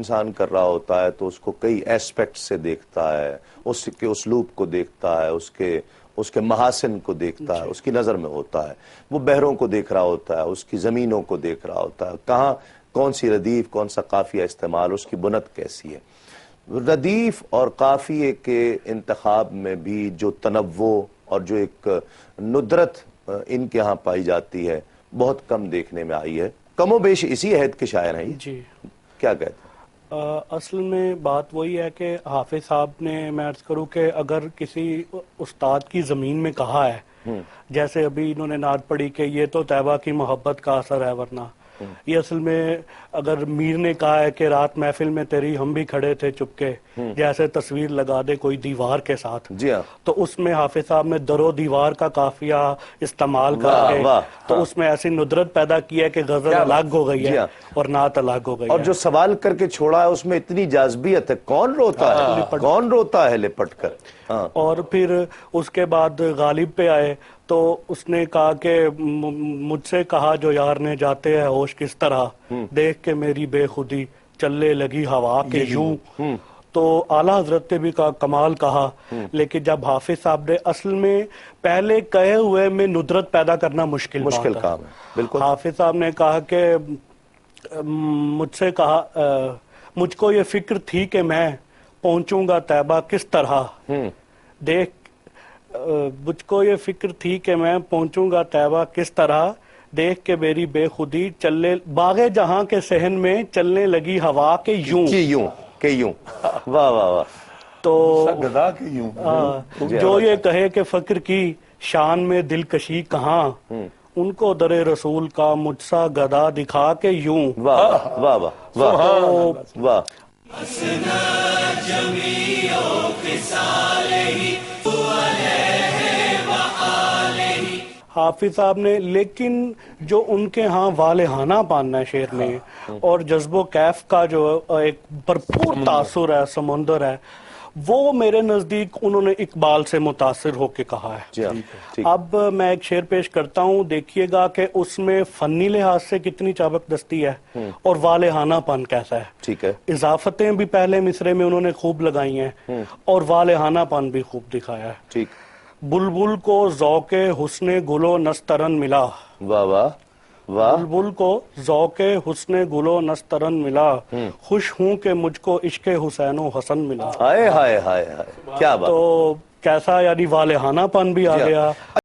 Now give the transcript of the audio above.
انسان کر رہا ہوتا ہے تو اس کو کئی ایسپیکٹ سے دیکھتا ہے، اس کے اسلوب کو دیکھتا ہے، اس کے محاسن کو دیکھتا ہے، اس کی نظر میں ہوتا ہے، وہ بحروں کو دیکھ رہا ہوتا ہے، اس کی زمینوں کو دیکھ رہا ہوتا ہے، کہاں کون سی ردیف، کون سا قافیہ استعمال، اس کی بنت کیسی ہے۔ ردیف اور قافیے کے انتخاب میں بھی جو تنوع اور جو ایک ندرت ان کے ہاں پائی جاتی ہے بہت کم دیکھنے میں آئی ہے۔ کم و بیش اسی عہد کے شاعر ہیں یہ؟ جی کیا کہتے ہیں؟ اصل میں بات وہی ہے کہ حافظ صاحب نے، میں عرض کروں کہ اگر کسی استاد کی زمین میں کہا ہے، جیسے ابھی انہوں نے نعت پڑھی کہ یہ تو طیبہ کی محبت کا اثر ہے، ورنہ یہ اصل میں اگر میر نے کہا ہے کہ رات محفل میں تیری ہم بھی کھڑے تھے چپکے، جیسے تصویر لگا دے کوئی دیوار کے ساتھ، جی ہاں، تو اس میں حافظ صاحب نے در و دیوار کا قافیہ استعمال کر کے تو اس میں ایسی ندرت پیدا کی ہے کہ غزل الگ ہو گئی ہے اور نعت الگ ہو گئی ہے۔ اور جو سوال کر کے چھوڑا ہے اس میں اتنی جاذبیت ہے، کون روتا ہے، کون روتا ہے لپٹ کر۔ اور پھر اس کے بعد غالب پہ آئے تو اس نے کہا کہ مجھ سے کہا جو یار نے جاتے ہیں ہوش کس طرح، دیکھ کے میری بے خودی چلنے لگی ہوا کے یوں۔ تو اعلیٰ حضرت نے بھی کمال کہا، لیکن جب حافظ صاحب نے اصل میں پہلے کہے ہوئے میں ندرت پیدا کرنا مشکل کام ہے، بالکل۔ حافظ صاحب نے کہا کہ مجھ سے کہا مجھ کو یہ فکر تھی کہ میں پہنچوں گا طیبہ کس طرح، دیکھ مجھ کو یہ فکر تھی کہ میں پہنچوں گا طیبہ کس طرح، دیکھ کے میری بے خودی چلے باغ جہاں کے صحن میں چلنے لگی ہوا کے یوں کہ یوں۔ واہ واہ واہ۔ تو گدا کے یوں جو یہ کہے کہ فقر کی شان میں دلکشی کہاں، ان کو در رسول کا مجھ سا گدا دکھا کے یوں۔ واہ واہ واہ واہ واہ۔ حافظ صاحب نے لیکن جو ان کے ہاں والہانہ پان ہے شعر میں، اور جذب و کیف کا جو ایک بھرپور تاثر ہے، سمندر ہے، وہ میرے نزدیک انہوں نے اقبال سے متاثر ہو کے کہا ہے۔ اب میں ایک شعر پیش کرتا ہوں، دیکھیے گا کہ اس میں فنی لحاظ سے کتنی چابک دستی ہے اور والہانہ پن کیسا ہے۔ ٹھیک ہے۔ اضافتیں بھی پہلے مصرے میں انہوں نے خوب لگائی ہیں اور والہانہ پن بھی خوب دکھایا ہے۔ ٹھیک۔ بلبل کو ذوق حسن گل و نسترن ملا، واہ واہ واہ۔ بلبل کو ذوق حسن گل و نسترن ملا، خوش ہوں کہ مجھ کو عشق حسین و حسن ملا۔ ہائے ہائے ہائے ہائے، کیا بات۔ تو کیسا یعنی والہانہ پن بھی آ گیا۔